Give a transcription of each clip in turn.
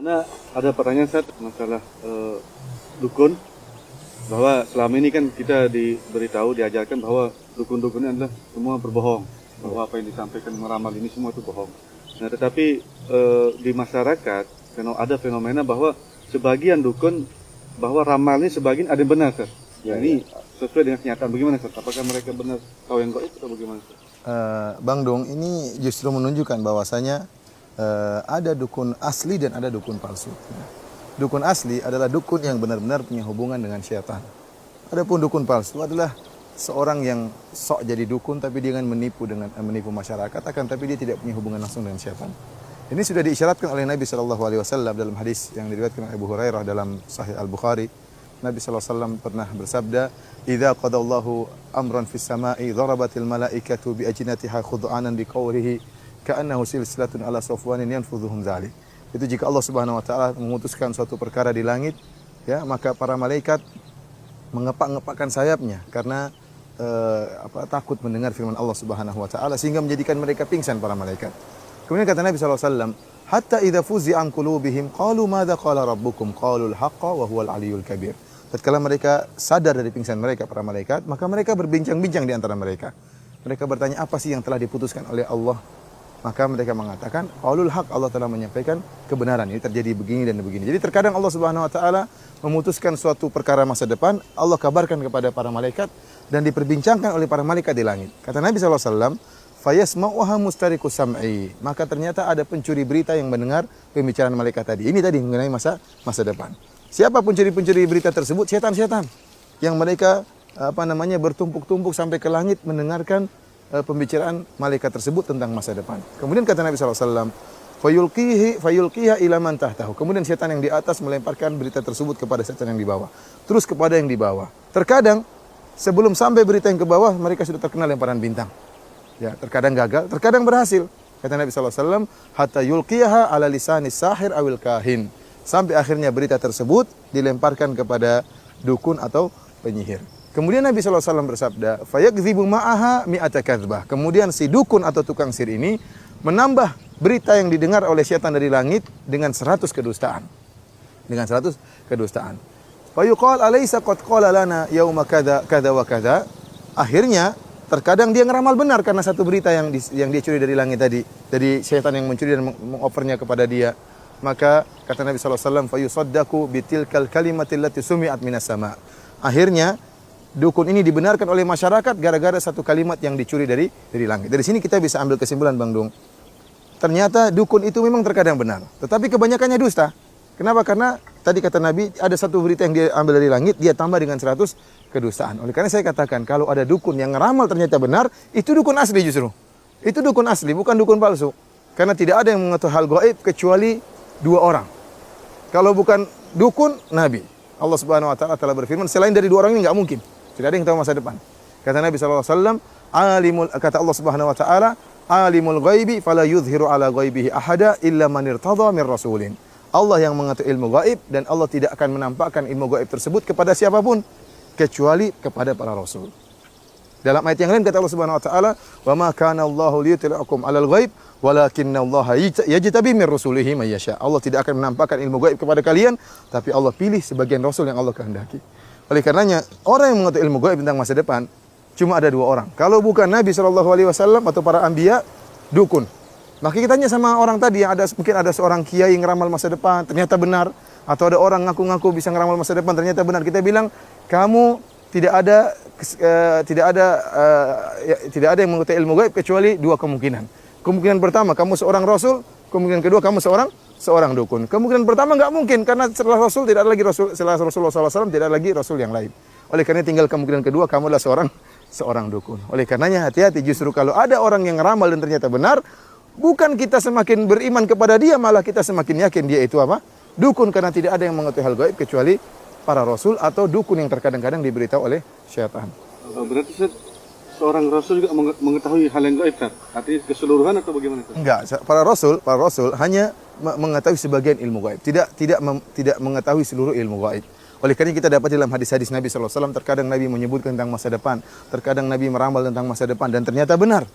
Karena ada pertanyaan Ustaz masalah dukun, bahwa selama ini kan kita diberitahu, diajarkan bahwa dukun-dukun ini adalah semua berbohong, bahwa apa yang disampaikan meramal ini semua itu bohong. Nah, tetapi di masyarakat ada fenomena bahwa sebagian dukun, bahwa ramalnya sebagian ada yang benar, Ustaz. Ya, ini sesuai dengan kenyataan. Bagaimana, Ustaz? Apakah mereka benar tahu yang gaib atau bagaimana, Ustaz? Bang Dong, ini justru menunjukkan bahwasanya ada dukun asli dan ada dukun palsu. Dukun asli adalah dukun yang benar-benar punya hubungan dengan syaitan. Adapun dukun palsu adalah seorang yang sok jadi dukun tapi dia menipu masyarakat, akan tapi dia tidak punya hubungan langsung dengan syaitan. Ini sudah diisyaratkan oleh Nabi SAW dalam hadis yang diriwayatkan oleh Abu Hurairah dalam Sahih Al-Bukhari. Nabi SAW pernah bersabda, "Idza qadallahu amran fis sama'i dharabatil malaikatu bi ajnatiha khud'anan biqawlihi ka'annahu silsilatun ala safwanin yanfudhuhum dzalik." Itu jika Allah Subhanahu wa taala memutuskan suatu perkara di langit, ya, maka para malaikat mengepak-ngepakkan sayapnya karena takut mendengar firman Allah Subhanahu wa taala sehingga menjadikan mereka pingsan para malaikat. Kemudian kata Nabi SAW, "Hatta idza fuzi'a an qulubihim qalu madza qala rabbukum qalu al-haqqa wa huwal aliyyul kabir." Tatkala mereka sadar dari pingsan mereka para malaikat, maka mereka berbincang-bincang di antara mereka. Mereka bertanya, apa sih yang telah diputuskan oleh Allah? Maka mereka mengatakan, qaulul haq, Allah telah menyampaikan kebenaran. Ini terjadi begini dan begini. Jadi terkadang Allah Subhanahu wa taala memutuskan suatu perkara masa depan, Allah kabarkan kepada para malaikat dan diperbincangkan oleh para malaikat di langit. Kata Nabi SAW, fayasma'uha mustariqus sam'i. Maka ternyata ada pencuri berita yang mendengar pembicaraan malaikat tadi. Ini tadi mengenai masa depan. Siapa pencuri-pencuri berita tersebut? Setan-setan yang mereka bertumpuk-tumpuk sampai ke langit mendengarkan pembicaraan malaikat tersebut tentang masa depan. Kemudian kata Nabi SAW, fayulqiha ila man tahtahu. Kemudian setan yang di atas melemparkan berita tersebut kepada setan yang di bawah. Terus kepada yang di bawah. Terkadang sebelum sampai berita yang ke bawah, mereka sudah terkena lemparan bintang. Ya, terkadang gagal, terkadang berhasil. Kata Nabi SAW, hatta yulqiha ala lisanis sahir awil kahin. Sampai akhirnya berita tersebut dilemparkan kepada dukun atau penyihir. Kemudian Nabi SAW bersabda, fayakdzibu ma'aha mi'ata kadzbah. Kemudian si dukun atau tukang sihir ini menambah berita yang didengar oleh syaitan dari langit dengan 100 kedustaan. Dengan 100 kedustaan. Fayuqal alaysa qad qala lana yauma kadza kadza wa kadza. Akhirnya terkadang dia ngeramal benar karena satu berita yang dia curi dari langit tadi. Dari syaitan yang mencuri dan mengopernya kepada dia. Maka kata Nabi SAW, fayusaddaku bitilkal kalimatil lati sumi'at minas sama. Akhirnya dukun ini dibenarkan oleh masyarakat gara-gara satu kalimat yang dicuri dari langit. Dari sini kita bisa ambil kesimpulan, Bang Dung. Ternyata dukun itu memang terkadang benar, tetapi kebanyakannya dusta. Kenapa? Karena tadi kata Nabi, ada satu berita yang dia ambil dari langit, dia tambah dengan 100 kedustaan. Oleh karena saya katakan, kalau ada dukun yang ngeramal ternyata benar, itu dukun asli justru. Itu dukun asli, bukan dukun palsu. Karena tidak ada yang mengetahui hal gaib kecuali 2 orang. Kalau bukan dukun, Nabi. Allah Subhanahu wa taala telah berfirman, selain dari 2 orang ini enggak mungkin. Tidak ada yang tahu masa depan. Kata Nabi SAW, kata Allah Subhanahu wa taala, alimul ghaibi fala yuzhiru ala ghaibihi ahada illa man irtadha min rasulin. Allah yang mengetahui ilmu gaib dan Allah tidak akan menampakkan ilmu gaib tersebut kepada siapapun kecuali kepada para rasul. Dalam ayat yang lain kata Allah Subhanahu wa taala, "Wa ma kana Allahu liyutli'akum 'alal ghaib, walakinna Allaha yajtabi min rusulihi may yasha." Allah tidak akan menampakkan ilmu gaib kepada kalian, tapi Allah pilih sebagian rasul yang Allah kehendaki. Oleh karenanya, orang yang mengetahui ilmu gaib tentang masa depan cuma ada 2 orang. Kalau bukan Nabi SAW atau para anbiya, dukun. Maka kita tanya sama orang tadi yang mungkin ada seorang kiai yang ngeramal masa depan, ternyata benar, atau ada orang ngaku-ngaku bisa ngeramal masa depan, ternyata benar. Kita bilang, kamu tidak ada yang mengetahui ilmu gaib kecuali 2 kemungkinan. Kemungkinan pertama, kamu seorang rasul. Kemungkinan kedua, kamu seorang dukun. Kemungkinan pertama nggak mungkin karena setelah Rasul tidak ada lagi Rasul, setelah Rasulullah SAW tidak ada lagi Rasul yang lain. Oleh karena tinggal kemungkinan kedua, kamu adalah seorang dukun. Oleh karenanya hati-hati, justru kalau ada orang yang ramal dan ternyata benar, bukan kita semakin beriman kepada dia, malah kita semakin yakin dia itu apa? Dukun, karena tidak ada yang mengetahui hal gaib kecuali para Rasul atau dukun yang terkadang-kadang diberitahu oleh syaitan. Berarti seorang Rasul juga mengetahui hal yang gaib, artinya keseluruhan atau bagaimana? Enggak, para Rasul hanya mengetahui sebagian ilmu gaib, tidak mengetahui seluruh ilmu gaib. Oleh karena kita dapat dalam hadis-hadis Nabi SAW, terkadang Nabi menyebutkan tentang masa depan, terkadang Nabi meramal tentang masa depan, dan ternyata benar.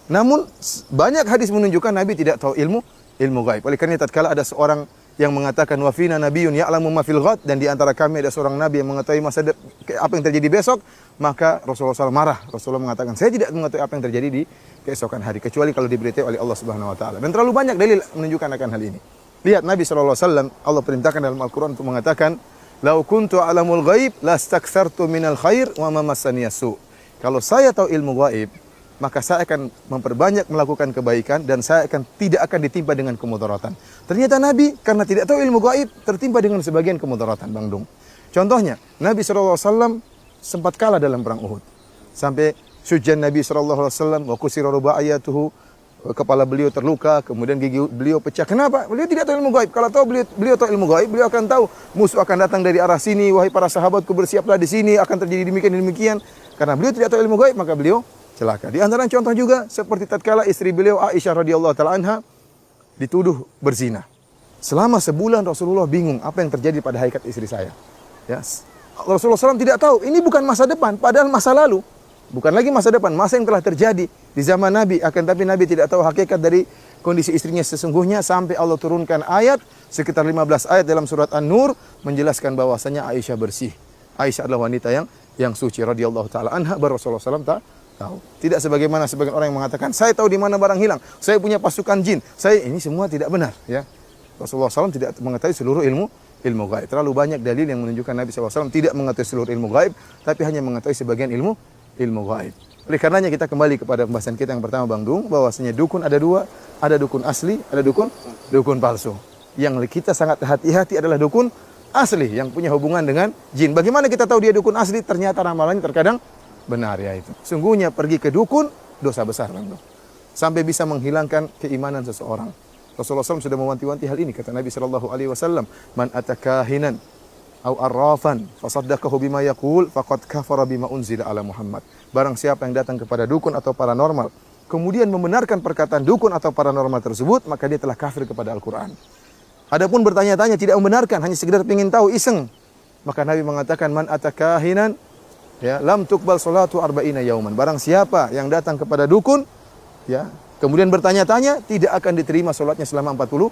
Namun banyak hadis menunjukkan Nabi tidak tahu ilmu gaib. Oleh karena tatkala ada seorang yang mengatakan wa fina nabiyyun ya'lamu ma fil ghad, dan di antara kami ada seorang nabi yang mengetahui apa yang terjadi besok, maka Rasulullah SAW marah. Rasulullah mengatakan, saya tidak mengetahui apa yang terjadi di keesokan hari kecuali kalau diberitahu oleh Allah Subhanahu wa taala. Dan terlalu banyak dalil menunjukkan akan hal ini. Lihat Nabi SAW, Allah perintahkan dalam Al-Qur'an untuk mengatakan, "Lau kuntu a'lamul ghaib lastakthartu minal khair wa ma massaniya su." Kalau saya tahu ilmu gaib, maka saya akan memperbanyak melakukan kebaikan dan saya tidak akan ditimpa dengan kemudaratan. Ternyata Nabi karena tidak tahu ilmu gaib tertimpa dengan sebagian kemudaratan, Bang Dung. Contohnya, Nabi SAW sempat kalah dalam perang Uhud. Sampai syujjan Nabi SAW wa kusira rubaiyatuhu, kepala beliau terluka, kemudian gigi beliau pecah. Kenapa? Beliau tidak tahu ilmu gaib. Kalau tahu beliau tahu ilmu gaib, beliau akan tahu musuh akan datang dari arah sini, wahai para sahabatku bersiaplah di sini, akan terjadi demikian dan demikian. Karena beliau tidak tahu ilmu gaib, maka beliau celaka. Di antara contoh juga seperti tatkala istri beliau Aisyah radhiyallahu taala anha dituduh berzina. Selama sebulan Rasulullah bingung apa yang terjadi pada hakikat istri saya. Ya. Rasulullah SAW tidak tahu, ini bukan masa depan, padahal masa lalu. Bukan lagi masa depan, masa yang telah terjadi di zaman Nabi. Akan tapi Nabi tidak tahu hakikat dari kondisi istrinya sesungguhnya sampai Allah turunkan ayat sekitar 15 ayat dalam surat An-Nur menjelaskan bahwasanya Aisyah bersih. Aisyah adalah wanita yang suci radhiyallahu taala anha. Rasulullah SAW tahu. Tidak sebagaimana sebagian orang yang mengatakan, saya tahu di mana barang hilang, saya punya pasukan jin. Ini semua tidak benar, ya. Rasulullah SAW tidak mengetahui seluruh ilmu gaib. Terlalu banyak dalil yang menunjukkan Nabi SAW tidak mengetahui seluruh ilmu gaib, tapi hanya mengetahui sebagian ilmu gaib. Oleh karenanya kita kembali kepada pembahasan kita yang pertama, Bang Dung, bahwasanya dukun ada dua, ada dukun asli, ada dukun palsu. Yang kita sangat hati-hati adalah dukun asli yang punya hubungan dengan jin. Bagaimana kita tahu dia dukun asli? Ternyata ramalannya terkadang benar, ya itu. Sungguhnya pergi ke dukun dosa besar, Bang Dung. Sampai bisa menghilangkan keimanan seseorang. Rasulullah SAW sudah mewanti-wanti hal ini. Kata Nabi SAW, man atakahinan au arrafan fasaddaqahu bima yaqul faqad kafara bima unzila ala Muhammad. Barang siapa yang datang kepada dukun atau paranormal, kemudian membenarkan perkataan dukun atau paranormal tersebut, maka dia telah kafir kepada Al-Quran. Adapun bertanya-tanya tidak membenarkan, hanya sekedar ingin tahu, iseng, maka Nabi mengatakan man atakahinan, ya, lam tuqbal salatu arba'ina yauman. Barang siapa yang datang kepada dukun, ya, kemudian bertanya-tanya, tidak akan diterima salatnya selama 40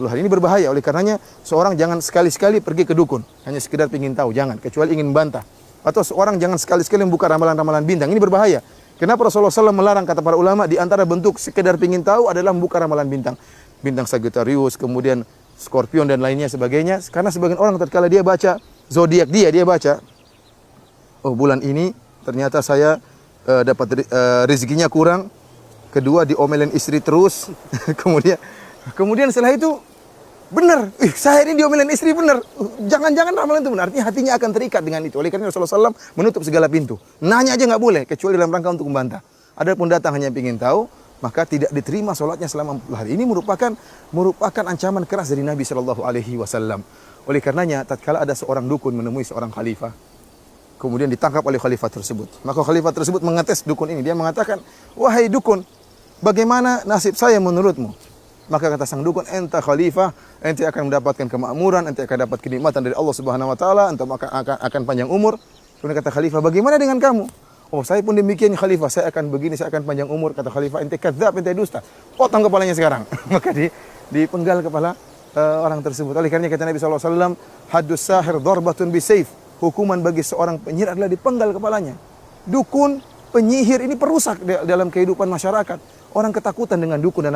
hari. Ini berbahaya. Oleh karenanya seorang jangan sekali-sekali pergi ke dukun hanya sekedar ingin tahu, jangan, kecuali ingin membantah. Atau seorang jangan sekali-sekali membuka ramalan-ramalan bintang. Ini berbahaya. Kenapa Rasulullah SAW melarang? Kata para ulama, di antara bentuk sekedar ingin tahu adalah membuka ramalan bintang. Bintang Sagittarius, kemudian Scorpion dan lainnya sebagainya. Karena sebagian orang tatkala dia baca zodiak dia baca, oh bulan ini ternyata saya dapat rezekinya kurang. Kedua diomelin istri terus. kemudian setelah itu benar, saya ini diomelin istri benar. Jangan-jangan ramalan itu benar. Artinya hatinya akan terikat dengan itu. Oleh karena Rasulullah SAW menutup segala pintu. Nanya aja nggak boleh, kecuali dalam rangka untuk membantah. Adapun datang hanya ingin tahu, maka tidak diterima sholatnya selama 40 hari. Ini merupakan ancaman keras dari Nabi SAW. Oleh karenanya, tatkala ada seorang dukun menemui seorang khalifah, kemudian ditangkap oleh khalifah tersebut. Maka khalifah tersebut mengetes dukun ini. Dia mengatakan, wahai dukun, bagaimana nasib saya menurutmu? Maka kata sang dukun, enta khalifah, ente akan mendapatkan kemakmuran, ente akan dapat kenikmatan dari Allah Subhanahu wa taala, ente akan panjang umur. Kemudian kata khalifah, bagaimana dengan kamu? Oh, saya pun demikian khalifah, saya akan begini, saya akan panjang umur. Kata khalifah, ente kadzdzab, ente dusta. Potong kepalanya sekarang. Maka dipenggal kepala orang tersebut. Oleh karena kata Nabi SAW, haddus sahir darbatun bisayf. Hukuman bagi seorang penyihir adalah dipenggal kepalanya. Dukun, penyihir ini perusak dalam kehidupan masyarakat. Orang ketakutan dengan dukun dan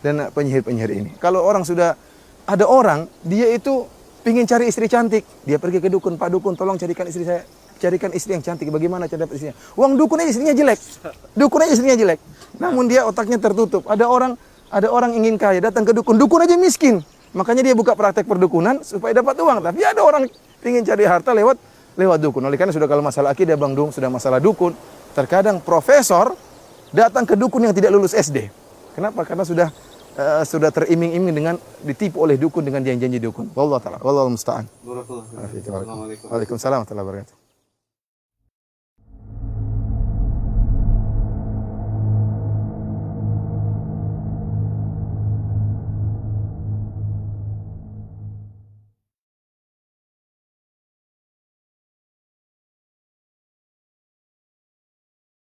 dan penyihir-penyihir ini. Kalau orang sudah ada orang, dia itu ingin cari istri cantik, dia pergi ke dukun, Pak dukun, tolong carikan istri saya, carikan istri yang cantik. Bagaimana cara dapat istrinya? Uang dukun aja istrinya jelek, dukun aja istrinya jelek. Namun dia otaknya tertutup. Ada orang ingin kaya, datang ke dukun, dukun aja miskin. Makanya dia buka praktek perdukunan supaya dapat uang. Tapi ada orang ingin cari harta lewat dukun. Oleh karena sudah kalau masalah akidah, Bang Dung, sudah masalah dukun, terkadang profesor datang ke dukun yang tidak lulus SD. Kenapa? Karena sudah teriming-iming dengan ditipu oleh dukun dengan janji-janji dukun. Wallahu ta'ala, wallahu musta'an. Waalaikumsalam warahmatullahi wabarakatuh. Waalaikumsalam warahmatullahi wabarakatuh.